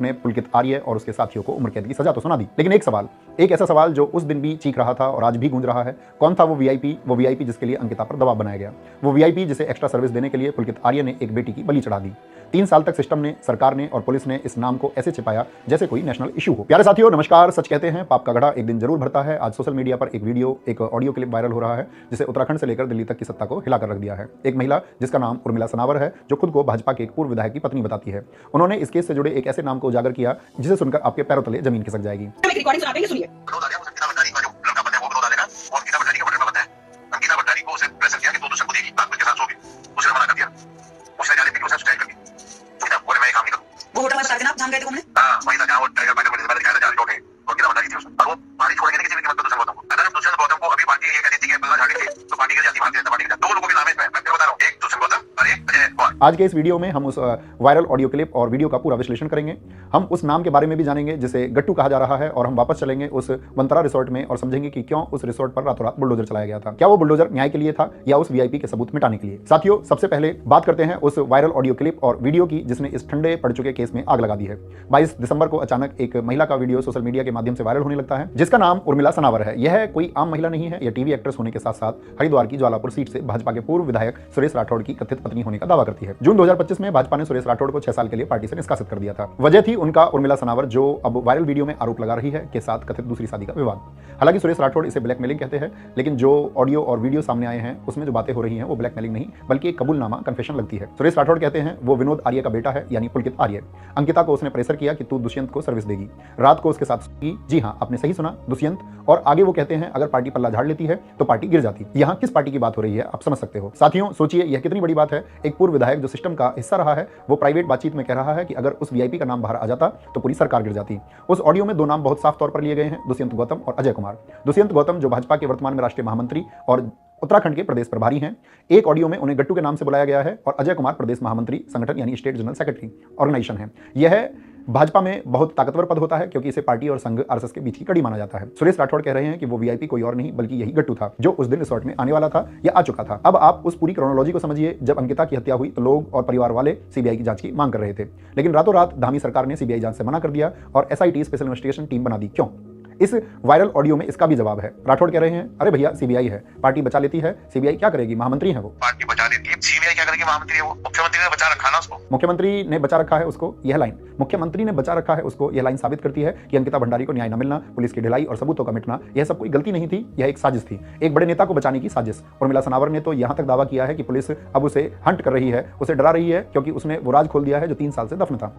ने पुलकित आर्य और उसके साथियों को उम्र कैद की सजा तो सुना दी, लेकिन एक ऐसा सवाल जो उस दिन भी चीख रहा था और आज भी गूंज रहा है, कौन था वो वीआईपी जिसके लिए अंकिता पर दबाव बनाया गया, वो वीआईपी जिसे एक्स्ट्रा सर्विस देने के लिए पुलकित आर्य ने एक बेटी की बलि चढ़ा दी। 3 साल तक सिस्टम ने, सरकार ने और पुलिस ने इस नाम को ऐसे छिपाया जैसे कोई नेशनल इशू हो। प्यारे साथियों, नमस्कार। सच कहते हैं पाप का गढ़ा एक दिन जरूर भरता है। आज सोशल मीडिया पर एक ऑडियो क्लिप वायरल हो रहा है जिसे उत्तराखंड से लेकर दिल्ली तक की सत्ता को हिलाकर रख दिया है। एक महिला जिसका नाम उर्मिला सनावर है, जो खुद को भाजपा के एक पूर्व विधायक की पत्नी बताती है, उन्होंने इस केस से जुड़े एक ऐसे नाम को उजागर किया जिसे सुनकर आपके पैरों तले जमीन खिसक जाएगी। वो होटल में स्टार के नाम जान गए थे घूमने। हां, वही था जहां वो टाइगर फाइटर में दिखाया था टोटे और कितना बता रही थी उसमें। और वो पार्टी छोड़ने की किसी भी कीमत पर दुष्यंत गौतम को, अगर दुष्यंत गौतम को अभी पार्टी ये कहती थी कि बल्ला झाड़ी थी तो पार्टी के जाती भारतीय जनता पार्टी का दो लोगों के नाम है इसमें। मैं फिर बता रहा हूं, एक दुष्यंत गौतम और एक अजय कुमार। आज के इस वीडियो में हम उस वायरल ऑडियो क्लिप और वीडियो का पूरा विश्लेषण करेंगे। हम उस नाम के बारे में भी जानेंगे जिसे गट्टू कहा जा रहा है, और हम वापस चलेंगे उस वंतरा रिसोर्ट में और समझेंगे कि क्यों उस रिसोर्ट पर रातों रात बुलडोजर चलाया गया था। क्या वो बुलडोजर न्याय के लिए था या उस वीआईपी के सबूत मिटाने के लिए? साथियों, सबसे पहले बात करते हैं उस वायरल ऑडियो क्लिप और वीडियो की जिसने इस ठंडे पड़ चुके केस में आग लगा दी है। 22 दिसंबर को अचानक एक महिला का वीडियो सोशल मीडिया के माध्यम से वायरल होने लगता है जिसका नाम उर्मिला सनावर है। यह कोई आम महिला नहीं है। यह टीवी एक्ट्रेस होने के साथ साथ हरिद्वार की ज्वालापुर सीट से भाजपा के पूर्व विधायक सुरेश राठौड़ की कथित पत्नी होने का दावा करती है। जून 2025 में भाजपा ने सुरेश राठौड़ को 6 साल के लिए पार्टी से निष्कासित कर दिया था। वजह थी उनका उर्मिला सनावर, जो अब वायरल वीडियो में आरोप लगा रही है, के साथ कथित दूसरी शादी का विवाद। हालांकि सुरेश राठौड़ इसे ब्लैकमेलिंग कहते हैं, लेकिन जो ऑडियो और वीडियो सामने आए हैं उसमें जो बातें हो रही हैं वो ब्लैकमेलिंग नहीं बल्कि एक कबूलनामा, कन्फेशन लगती है। सुरेश राठौड़ कहते हैं वो विनोद आर्य का बेटा है, यानी पुलकित आर्य। अंकिता को उसने प्रेशर किया कि तू दुष्यंत को सर्विस देगी। रात को उसके साथ की। जी हाँ, आपने सही सुना, दुष्यंत। और आगे वो कहते हैं अगर पार्टी पल्ला झाड़ लेती है तो पार्टी गिर जाती। यहाँ किस पार्टी की बात हो रही है आप समझ सकते हो। साथियों, सोचिए यह कितनी बड़ी बात है। एक पूर्व विधायक जो सिस्टम का हिस्सा रहा है वो प्राइवेट बातचीत में कह रहा है कि अगर उस वीआईपी का नाम बाहर आ जाता तो पूरी सरकार गिर जाती। उस ऑडियो में 2 नाम बहुत साफ तौर पर लिए गए हैं, दुष्यंत गौतम और अजय कुमार। दुष्यंत गौतम जो भाजपा के वर्तमान में राष्ट्रीय महामंत्री और उत्तराखंड के प्रदेश प्रभारी हैं। एक ऑडियो में उन्हें गट्टू के नाम से बुलाया गया है, और अजय कुमार प्रदेश महामंत्री संगठन यानी स्टेट जनरल सेक्रेटरी ऑर्गेनाइजेशन है। यह भाजपा में बहुत ताकतवर पद होता है क्योंकि इसे पार्टी और संघ आरएसएस के बीच की कड़ी माना जाता है। सुरेश राठौड़ कह रहे हैं कि वो वीआईपी कोई और नहीं बल्कि यही गट्टू था जो उस दिन रिसोर्ट में आने वाला था या आ चुका था। अब आप उस पूरी क्रोनोलॉजी को समझिए। जब अंकिता की हत्या हुई तो लोग और परिवार वाले सीबीआई की जांच की मांग कर रहे थे, लेकिन रातों रात धामी सरकार ने सीबीआई जांच से मना कर दिया और एसआईटी स्पेशल इन्वेस्टिगेशन टीम बना दी। क्यों? इस वायरल ऑडियो में इसका भी जवाब है। राठौड़ कह रहे हैं अरे भैया, सीबीआई है, पार्टी बचा लेती है, सीबीआई क्या करेगी, महामंत्री है वो। पार्टी बचा लेती है, सीबीआई क्या करेगी, महामंत्री है वो। मुख्यमंत्री ने बचा रखा ना उसको। मुख्यमंत्री ने बचा रखा है उसको, यह लाइन मुख्यमंत्री ने बचा रखा है उसको, यह लाइन साबित करती है कि अंकिता भंडारी को न्याय न मिलना, पुलिस की ढिलाई और सबूतों का मिटना, यह सब कोई गलती नहीं थी, यह एक साजिश थी, एक बड़े नेता को बचाने की साजिश। उर्मिला सनावर ने तो यहां तक दावा किया है कि पुलिस अब उसे हंट कर रही है, उसे डरा रही है क्योंकि उसने वो राज खोल दिया है जो 3 साल से दफन था।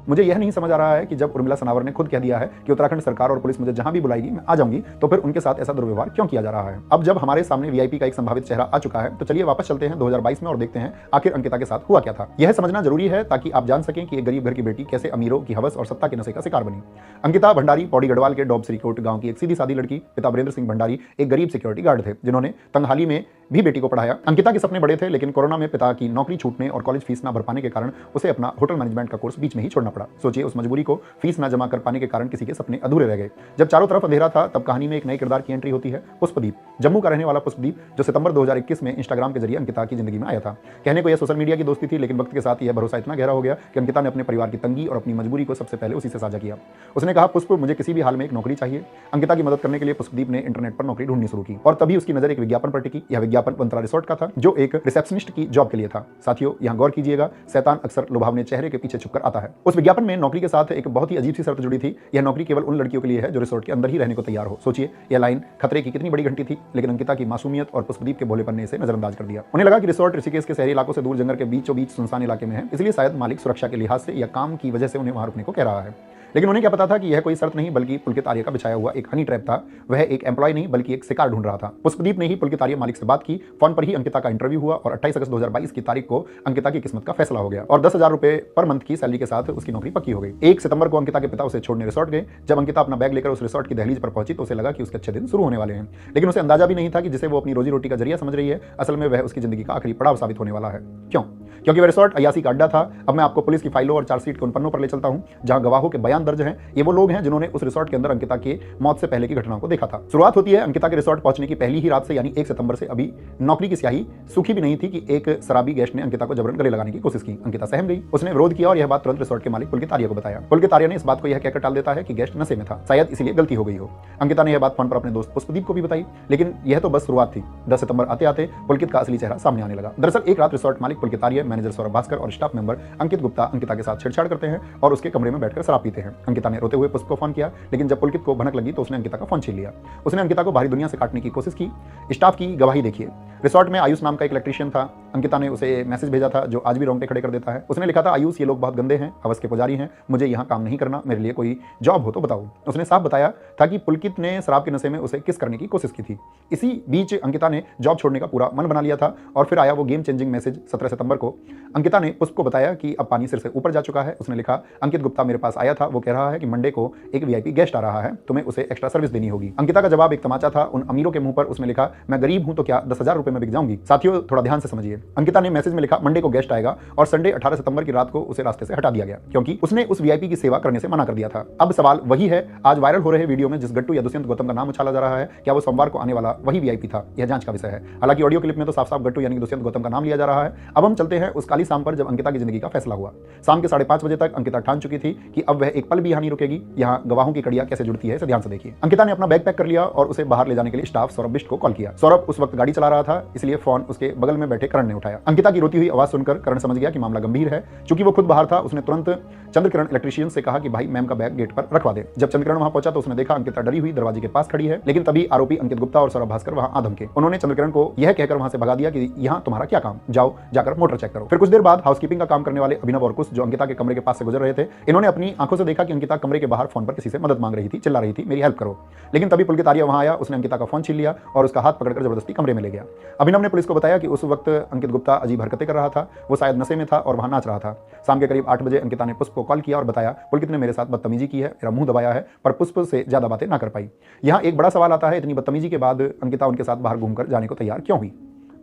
मुझे यह नहीं समझ आ रहा है कि जब उर्मिला सनावर ने खुद कह दिया है कि उत्तराखंड सरकार और पुलिस मुझे जहां भी बुलाएगी मैं आ जाऊंगी, तो फिर उनके साथ ऐसा दुर्व्यवहार क्यों किया जा रहा है। अब जब हमारे सामने वीआईपी का एक संभावित चेहरा आ चुका है तो चलिए वापस चलते हैं 2022 में और देखते हैं आखिर अंकिता के साथ हुआ क्या था। यह समझना जरूरी है ताकि आप जान सकें कि एक गरीब घर की बेटी कैसे अमीरों की हवस और सत्ता के नशे का शिकार बनी। अंकिता भंडारी पौड़ी गढ़वाल के डोब श्रीकोट गांव की एक सीधी सादी लड़की। पिता वीरेंद्र सिंह भंडारी एक गरीब सिक्योरिटी गार्ड थे जिन्होंने तंगहाली में भी बेटी को पढ़ाया। अंकिता के सपने बड़े थे, लेकिन कोरोना में पिता की नौकरी छूटने और कॉलेज फीस ना भर पाने के कारण उसे अपना होटल मैनेजमेंट का कोर्स बीच में ही छोड़ना पड़ा। सोचिए, उस मजबूरी को फीस ना जमा कर पाने के कारण किसी के सपने अधूरे रह गए। जब चारों तरफ अंधेरा था तब कहानी में एक नए किरदार की एंट्री होती है, पुष्पदीप। जम्मू का रहने वाला पुष्पदीप, जो सितंबर 2021 में इंस्टाग्राम के जरिए अंकिता की जिंदगी में आया था। कहने को यह सोशल मीडिया की दोस्ती थी, लेकिन वक्त के साथ यह भरोसा इतना गहरा हो गया कि अंकिता ने अपने परिवार की तंगी और अपनी मजबूरी को सबसे पहले उसी से साझा किया। उसने कहा, पुष्प, मुझे किसी भी हाल में एक नौकरी चाहिए। अंकिता की मदद करने के लिए पुष्पदीप ने इंटरनेट पर नौकरी ढूंढनी शुरू की और तभी उसकी नजर एक विज्ञापन पर टिकी। यह विज्ञापन वंतरा रिसोर्ट का था जो एक रिसेप्शनिस्ट की जॉब के लिए था। साथियों, यहां गौर कीजिएगा, शैतान अक्सर लुभावने चेहरे के पीछे छुपकर आता है। उस विज्ञापन में नौकरी के साथ एक बहुत ही अजीब सी शर्त जुड़ी थी। यह नौकरी केवल उन लड़कियों के लिए है जो रिसोर्ट के अंदर ही रहने को तैयार हो। सोचिए, यह लाइन खतरे की कितनी बड़ी घंटी थी, लेकिन अंकिता की मासूमियत और पुष्पदीप के भोलेपन ने इसे नजरअंदाज कर दिया। उन्हें लगा कि रिसोर्ट ऋषिकेश के शहरी इलाकों से दूर जंगल के बीचों बीच सुनसान इलाके में है, इसलिए शायद मालिक सुरक्षा के लिहाज से या काम की वजह से उन्हें वहां रुकने को कह रहा है। लेकिन उन्हें क्या पता था कि यह कोई शर्त नहीं बल्कि पुलकित आर्य का बिछाया हुआ एक हनी ट्रैप था। वह एक एम्प्लॉय नहीं बल्कि एक शिकार ढूंढ रहा था। पुष्पदीप ने ही पुलकित आर्य मालिक से बात की। फोन पर ही अंकिता का इंटरव्यू हुआ और 28 अगस्त 2022 की तारीख को अंकिता की किस्मत का फैसला हो गया और 10,000 रुपए पर मंथ की सैलरी के साथ उसकी नौकरी पक्की हो गई। 1 सितंबर को अंकिता के पिता उसे छोड़ने रिसोर्ट गए। जब अंकिता अपना बैग लेकर उस रिसोर्ट की दहलीज पर पहुंची तो उसे लगा कि उसके अच्छे दिन शुरू होने वाले हैं, लेकिन उसे अंदाजा भी नहीं था कि जिसे वो अपनी रोजी रोटी का जरिया समझ रही है, असल में वह उसकी जिंदगी का आखिरी पड़ाव साबित होने वाला है। क्यों? क्योंकि वह रिसोर्ट अयासी का अड्डा था। अब मैं आपको पुलिस की फाइलों और चार्जशीट के उन पन्नों पर ले चलता हूं जहां गवाहों के बयान दर्ज हैं। ये वो लोग हैं जिन्होंने उस रिसोर्ट के अंदर अंकिता के मौत से पहले की घटनाओं को देखा था। शुरुआत होती है अंकिता के रिसोर्ट पहुंचने की पहली ही रात से, यानी 1 सितंबर से। अभी नौकरी की स्याही सूखी भी नहीं थी कि एक शराबी गेस्ट ने अंकिता को जबरन गले लगाने की कोशिश की। अंकिता सहम गई, उसने विरोध किया और यह बात तुरंत रिसोर्ट के मालिक पुलकित आर्य को बताया। पुलकित आर्य ने इस बात को यह कहकर टाल देता है कि गेस्ट नशे में था, शायद इसलिए गलती हो गई हो। अंकिता ने यह बात फोन पर अपने दोस्त पुष्पदीप को भी बताई, लेकिन यह तो बस शुरुआत थी। 10 सितंबर आते आते पुलकित का असली चेहरा सामने आने लगा। दरअसल एक रात रिसोर्ट मालिक पुलकित आर्य, मैनेजर सौरभ भास्कर और स्टाफ मेंबर अंकित गुप्ता अंकिता के साथ छेड़छाड़ करते हैं और उसके कमरे में बैठकर शराब पीते हैं। अंकिता ने रोते हुए पुष्प को फोन किया, लेकिन जब पुलकित को भनक लगी तो उसने अंकिता का फोन छीन लिया। उसने अंकिता को बाहरी दुनिया से काटने की कोशिश की। स्टाफ की गवाही देखिए। रिसोर्ट में आयुष नाम का एक इलेक्ट्रीशियन था। अंकिता ने उसे मैसेज भेजा था जो आज भी रोंगटे खड़े कर देता है। उसने लिखा था, आयुष ये लोग बहुत गंदे हैं, हवस के पुजारी हैं, मुझे यहाँ काम नहीं करना, मेरे लिए कोई जॉब हो तो बताओ। उसने साफ बताया था कि पुलकित ने शराब के नशे में उसे किस करने की कोशिश की थी। इसी बीच अंकिता ने जॉब छोड़ने का पूरा मन बना लिया था और फिर आया वो गेम चेंजिंग मैसेज 17 सितंबर को। अंकिता ने पुष्प को बताया कि अब पानी सिर से ऊपर जा चुका है। उसने लिखा, अंकित गुप्ता मेरे पास आया था, वो कह रहा है कि मंडे को एक वीआईपी गेस्ट आ रहा है, तुम्हें उसे एक्स्ट्रा सर्विस देनी होगी। अंकिता का जवाब एक तमाचा था उन अमीरों के मुंह पर। उसने लिखा, मैं गरीब हूं तो क्या 10,000 रुपए में बिक जाऊंगी। साथियों थोड़ा ध्यान से समझिए। अंकिता ने मैसेज में लिखा, मंडे को गेस्ट आएगा और संडे 18 सितंबर की रात को उसे रास्ते से हटा दिया गया क्योंकि उसने उस वीआईपी की सेवा करने से मना कर दिया था। अब सवाल वही है, आज वायरल हो रहे वीडियो में जिस गट्टू या दुष्यंत गौतम का नाम उछाला जा रहा है, क्या वो सोमवार को आने वाला वही वीआईपी था? यह जांच का विषय है। हालांकि ऑडियो क्लिप में तो साफ साफ गट्टू यानी दुष्यंत गौतम का नाम लिया जा रहा है। अब हम चलते हैं उस काली शाम पर जब अंकिता की जिंदगी का फैसला हुआ। शाम के 5:30 बजे तक अंकिता ठान चुकी थी कि अब वह एक पल भी यहाँ नहीं रुकेगी। यहाँ गवाहों की कड़ियां कैसे जुड़ती है इसे ध्यान से देखिए। अंकिता ने अपना बैग पैक कर लिया और उसे बाहर ले जाने के लिए स्टाफ सौरभ बिष्ट को कॉल किया। सौरभ उस वक्त गाड़ी चला रहा था, इसलिए फोन उसके बगल में बैठे करण ने उठाया। अंकिता की रोती हुई आवाज सुनकर करण समझ गया कि मामला गंभीर है। चूंकि वो खुद बाहर था, उसने तुरंत चंद्रकिरण इलेक्ट्रीशियन से कहा कि भाई मैम का बैग गेट पर रखवा दे। जब चंद्रकिरण वहां पहुंचा तो उसने देखा अंकिता डरी हुई दरवाजे के पास खड़ी है, लेकिन तभी आरोपी अंकित गुप्ता और सौरभ भास्कर वहां आ धमके। उन्होंने चंद्रकिरण को यह कहकर वहां से भगा दिया कि यहां तुम्हारा क्या काम, जाओ जाकर मोटर चेक करो। फिर कुछ देर बाद हाउसकीपिंग का काम करने वाले अभिनव और कुश जो अंकिता के कमरे के पास से गुजर रहे थे, इन्होंने अपनी आंखों से देखा कि अंकिता कमरे के बाहर फोन पर किसी से मदद मांग रही थी, चिल्ला रही थी, मेरी हेल्प करो। लेकिन तभी पुलकित आर्य वहां आया, उसने अंकिता का फोन छीन लिया और उसका हाथ पकड़कर जबरदस्ती कमरे में ले गया। अभिनव ने पुलिस को बताया कि उस वक्त अंकित गुप्ता अजीब हरकतें कर रहा था, वो शायद नशे में था और वहां नाच रहा था। शाम के करीब 8 बजे अंकिता ने पुष्प को कॉल किया और बताया, पुलकित ने मेरे साथ बदतमीजी की है, मेरा मुंह दबाया है, पर पुष्प से ज्यादा बातें ना कर पाई। यहाँ एक बड़ा सवाल आता है, इतनी बदतमीजी के बाद अंकिता उनके साथ बाहर घूमकर जाने को तैयार क्यों हुई?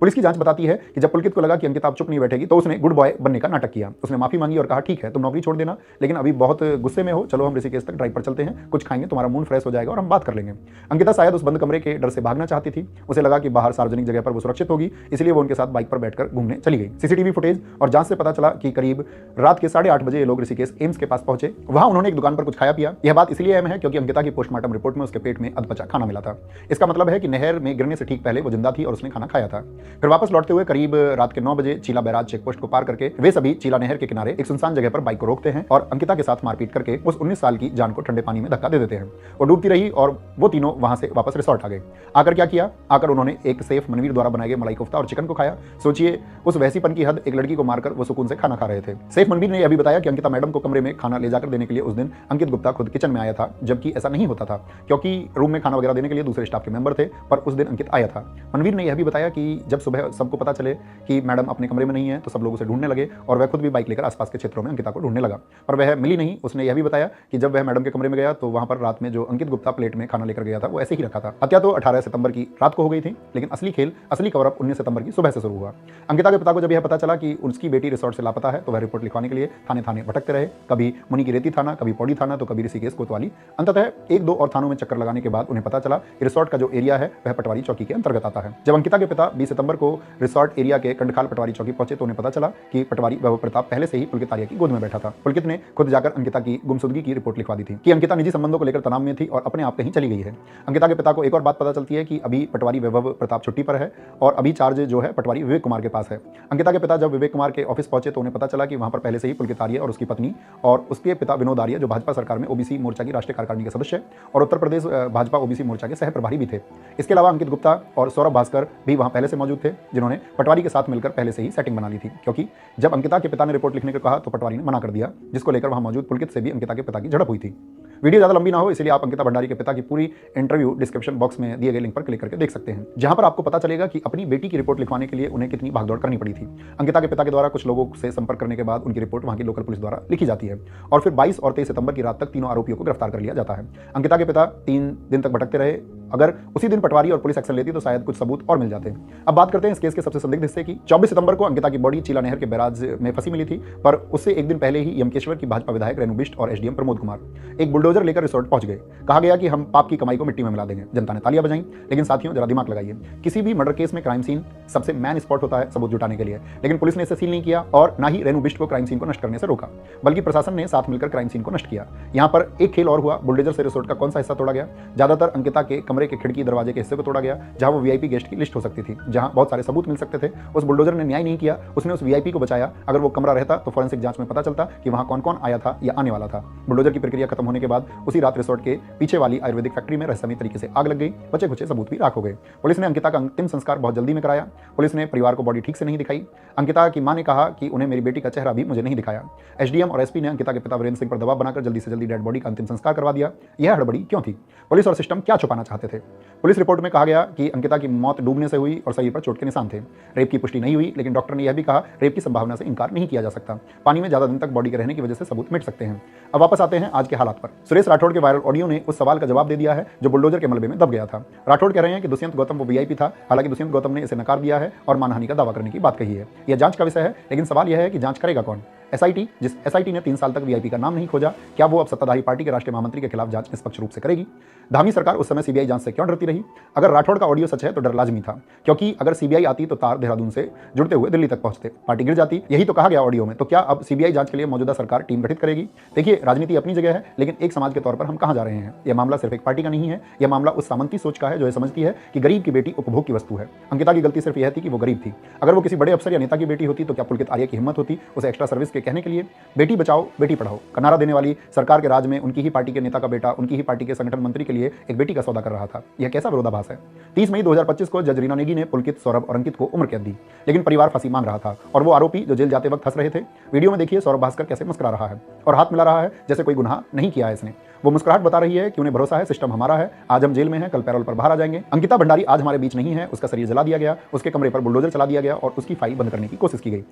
पुलिस की जांच बताती है कि जब पुलकित को लगा कि अंकिता अब चुप नहीं बैठेगी तो उसने गुड बॉय बनने का नाटक किया। उसने माफी मांगी और कहा, ठीक है तुम नौकरी छोड़ देना, लेकिन अभी बहुत गुस्से में हो, चलो हम ऋषिकेश तक ड्राइव पर चलते हैं, कुछ खाएंगे, तुम्हारा मूड फ्रेश हो जाएगा और हम बात कर लेंगे। अंकिता शायद उस बंद कमरे के डर से भागना चाहती थी। उसे लगा कि बाहर सार्वजनिक जगह पर वो सुरक्षित होगी, इसलिए वो उनके साथ बाइक पर बैठकर घूमने चली गई। सीसीटीवी फुटेज और जांच से पता चला कि करीब रात के 8:30 बजे ये लोग ऋषिकेश एम्स के पास पहुंचे। वहां उन्होंने एक दुकान पर कुछ खाया पिया। यह बात इसलिए अहम है क्योंकि अंकिता की पोस्टमार्टम रिपोर्ट में उसके पेट में अधपचा खाना मिला था। इसका मतलब है कि नहर में गिरने से ठीक पहले वो जिंदा थी और उसने खाना खाया था। फिर वापस लौटते हुए करीब रात के 9 बजे चीला बैराज चेक पोस्ट को पार करके वे सभी चीला नहर के किनारे एक सुनसान जगह पर बाइक को रोकते हैं और अंकिता के साथ मारपीट करके उस 19 साल की जान को ठंडे पानी में धक्का दे देते हैं। वो डूबती रही और वो तीनों वहां से वापस रिसोर्ट आ गए। आकर क्या किया? आकर उन्होंने एक सेफ मनवीर द्वारा बनाए गए मलाई कोफ्ता और चिकन को खाया। सोचिए उस वैसीपन की हद, एक लड़की को मारकर वो सुकून से खाना खा रहे थे। सेफ मनवीर ने यह भी बताया कि अंकिता मैडम को कमरे में खाना ले जाकर देने के लिए उस दिन अंकित गुप्ता खुद किचन में आया था, जबकि ऐसा नहीं होता था क्योंकि रूम में खाना वगैरह देने के लिए दूसरे स्टाफ के मेंबर थे, पर उस दिन अंकित आया था। मनवीर ने यह भी बताया कि जब सुबह सबको पता चले कि मैडम अपने कमरे में नहीं है तो सब लोग उसे ढूंढने लगे और वह खुद भी बाइक लेकर आसपास के क्षेत्रों में अंकिता को ढूंढने लगा, पर वह मिली नहीं। उसने यह भी बताया कि जब वह मैडम के कमरे में गया तो वहां पर रात में जो अंकित गुप्ता प्लेट में खाना लेकर गया था वो ऐसे ही रखा था। हत्या तो 18 सितंबर की रात को हो गई थी, लेकिन असली खेल, असली कवर अप 19 सितंबर की सुबह से शुरू हुआ। अंकिता के पिता को जब यह पता चला कि उसकी बेटी रिसोर्ट से लापता है तो वह रिपोर्ट लिखवाने के लिए थाने थाने भटकते रहे, कभी मुनि की रेती थाना, कभी पौड़ी थाना, तो कभी ऋषिकेश कोतवाली। अंततः 1-2 और थानों में चक्कर लगाने के बाद उन्हें पता चला कि रिसोर्ट का जो एरिया है वह पटवारी चौकी के अंतर्गत आता है। जब अंकिता के पिता 20 सितंबर को रिसोर्ट एरिया के कंडखाल पटवारी चौकी पहुंचे तो उन्हें पता चला कि पटवारी वैभव प्रताप पहले से ही पुलकित आर्य की गोद में बैठा था। पुलकित ने खुद जाकर अंकिता की गुमशुदगी की रिपोर्ट लिखवा दी थी कि अंकिता निजी संबंधों को लेकर तनाव में थी और अपने आप कहीं चली गई है। अंकिता के पिता को एक और बात पता चलती है कि अभी पटवारी वैभव प्रताप छुट्टी पर है और अभी चार्ज जो है पटवारी विवेक कुमार के पास है। अंकिता के पिता जब विवेक कुमार के ऑफिस पहुंचे तो उन्हें पता चला कि वहां पर पहले से ही पुलकित आर्य और उसकी पत्नी और उसके पिता विनोद आर्य जो भाजपा सरकार में ओबीसी मोर्चा की राष्ट्रीय कार्यकारिणी के सदस्य और उत्तर प्रदेश भाजपा ओबीसी मोर्चा के सह प्रभारी भी थे। इसके अलावा अंकित गुप्ता और सौरभ भास्कर भी वहां पहले से मौजूद थे, जिन्होंने पटवारी के साथ मिलकर पहले से ही सेटिंग बना ली थी, क्योंकि जब अंकिता के पिता ने रिपोर्ट लिखने को कहा तो पटवारी ने मना कर दिया, जिसको लेकर वहां मौजूद पुलकित से भी अंकिता के पिता की झड़प हुई थी। वीडियो ज़्यादा लंबी ना हो इसलिए आप अंकिता भंडारी के पिता की पूरी इंटरव्यू डिस्क्रिप्शन बॉक्स में दिए गए लिंक पर क्लिक करके देख सकते हैं, जहां पर आपको पता चलेगा कि अपनी बेटी की रिपोर्ट लिखवाने के लिए उन्हें कितनी भागदौड़ करनी पड़ी थी। अंकिता के पिता के द्वारा कुछ लोगों से संपर्क करने के बाद उनकी रिपोर्ट वहां की लोकल पुलिस द्वारा लिखी जाती है और फिर 22 और 23 सितंबर की रात तक तीनों आरोपियों को गिरफ्तार कर लिया जाता है। अंकिता के पिता 3 दिन तक भटकते रहे, अगर उसी दिन पटवारी और पुलिस एक्शन लेती तो शायद कुछ सबूत और मिल जाते। अब बात करते हैं इस केस के सबसे संदिग्ध हिस्से की। 24 सितंबर को अंकिता की बॉडी चीला नहर के बैराज में फंसी मिली थी, पर उससे एक दिन पहले ही यमकेश्वर की भाजपा विधायक रेणु बिष्ट और एसडीएम प्रमोद कुमार एक बुलडोजर लेकर रिसोर्ट पहुंच गए। कहा गया कि हम पाप की कमाई को मिट्टी में मिला देंगे। जनता ने तालियां बजाई, लेकिन साथियों जरा दिमाग लगाइए, किसी भी मर्डर केस में क्राइम सीन सबसे मैन स्पॉट होता है सबूत जुटाने के लिए, लेकिन पुलिस ने इसे सील नहीं किया और ना ही रेणु बिष्ट को क्राइम सीन को नष्ट करने से रोका, बल्कि प्रशासन ने साथ मिलकर क्राइम सीन को नष्ट किया। यहाँ पर एक खेल और हुआ, बुलडोजर से रिसोर्ट का कौन सा हिस्सा तोड़ा गया? ज्यादातर अंकिता के कमरे के खिड़की दरवाजे के हिस्से को तोड़ा गया, जहां वो वीआईपी गेस्ट की लिस्ट हो सकती थी, जहां बहुत सारे सबूत मिल सकते थे। उस बुलडोजर ने न्याय नहीं किया, उसने उस वीआईपी को बचाया। अगर वो कमरा रहता तो फोरेंसिक जांच में पता चलता कि वहां कौन कौन आया था या आने वाला था। बुलडोजर की प्रक्रिया खत्म होने के बाद उसी रात रिसोर्ट के पीछे वाली आयुर्वेदिक फैक्ट्री में रहस्यमय तरीके से आग लग गई। बचे कुचे सबूत भी राख हो गए। पुलिस ने अंकिता का अंतिम संस्कार बहुत जल्दी में कराया। पुलिस ने परिवार को बॉडी ठीक से नहीं दिखाई। अंकिता की मां ने कहा कि उन्हें मेरी बेटी का चेहरा भी मुझे नहीं दिखाया। एसडीएम और एसपी ने अंकिता के पिता वीरेंद्र सिंह पर दबाव बनाकर जल्दी से जल्दी डेड बॉडी का अंतिम संस्कार करवा दिया। यह हड़बड़ी क्यों थी? पुलिस और सिस्टम क्या छुपाना चाहते थे? पुलिस रिपोर्ट में कहा गया कि अंकिता की मौत डूबने से हुई और शरीर पर चोट के निशान थे। रेप की पुष्टि नहीं हुई, लेकिन डॉक्टर ने यह भी कहा रेप की संभावना से इनकार नहीं किया जा सकता। पानी में ज्यादा दिन तक बॉडी के रहने की वजह से सबूत मिट सकते हैं। अब वापस आते हैं आज के हालात पर। सुरेश राठौड़ के वायरल ऑडियो ने उस सवाल का जवाब दे दिया है जो बुलडोजर के मलबे में दब गया था। राठौड़ कह रहे हैं कि दुष्यंत गौतम वो वीआईपी था, हालांकि दुष्यंत गौतम ने इसे नकार दिया है और मानहानि का दावा करने की बात कही है। यह जांच का विषय है, लेकिन सवाल यह है कि जांच करेगा कौन? एसआईटी? जिस एसआईटी ने 3 साल तक वीआईपी का नाम नहीं खोजा, क्या वो अब सत्ताधारी पार्टी के राष्ट्रीय महामंत्री के खिलाफ जांच निष्पक्ष रूप से करेगी? धामी सरकार उस समय सीबीआई जांच से क्यों डरती रही? अगर राठौड़ का ऑडियो सच है तो डर लाजमी था, क्योंकि अगर सीबीआई आती तो तार देहरादून से जुड़ते हुए दिल्ली तक पहुंचते, पार्टी गिर जाती। यही तो कहा गया ऑडियो में। तो क्या अब सीबीआई जांच के लिए मौजूदा सरकार टीम गठित करेगी? देखिए, राजनीति अपनी जगह है, लेकिन एक समाज के तौर पर हम कहां जा रहे हैं? यह मामला सिर्फ एक पार्टी का नहीं है, यह मामला उस सामंती सोच का है जो ये समझती है कि गरीब की बेटी उपभोग की वस्तु है। अंकिता की गलती सिर्फ यह थी कि वो गरीब थी। अगर वो किसी बड़े अफसर या नेता की बेटी होती तो क्या पुलकित आर्य की हिम्मत होती उसे एक्स्ट्रा सर्विस के कहने के लिए? बेटी बचाओ बेटी पढ़ाओ का नारा देने वाली सरकार के राज में उनकी ही पार्टी के नेता का बेटा उनकी ही पार्टी के संगठन मंत्री के लिए एक बेटी का सौदा कर रहा था। यह कैसा विरोधाभास है? 30 मई 2025 को जज रीना नेगी ने पुलकित, सौरभ और अंकित को उम्र कैद दी, लेकिन परिवार फांसी मांग रहा था और वो आरोपी जो जेल जाते वक्त हंस रहे थे। वीडियो में देखिए सौरभ भास्कर कैसे मुस्कुरा रहा है और हाथ मिला रहा है जैसे कोई गुनाह नहीं किया है इसने। वो मुस्कुराहट बता रही है कि उन्हें भरोसा है सिस्टम हमारा है, आज हम जेल में हैं, कल पैरोल पर बाहर आ जाएंगे। अंकिता भंडारी आज हमारे बीच नहीं है, उसका शरीर जला दिया गया, उसके कमरे पर बुलडोजर चला दिया गया और उसकी फाइल बंद करने की कोशिश की गई।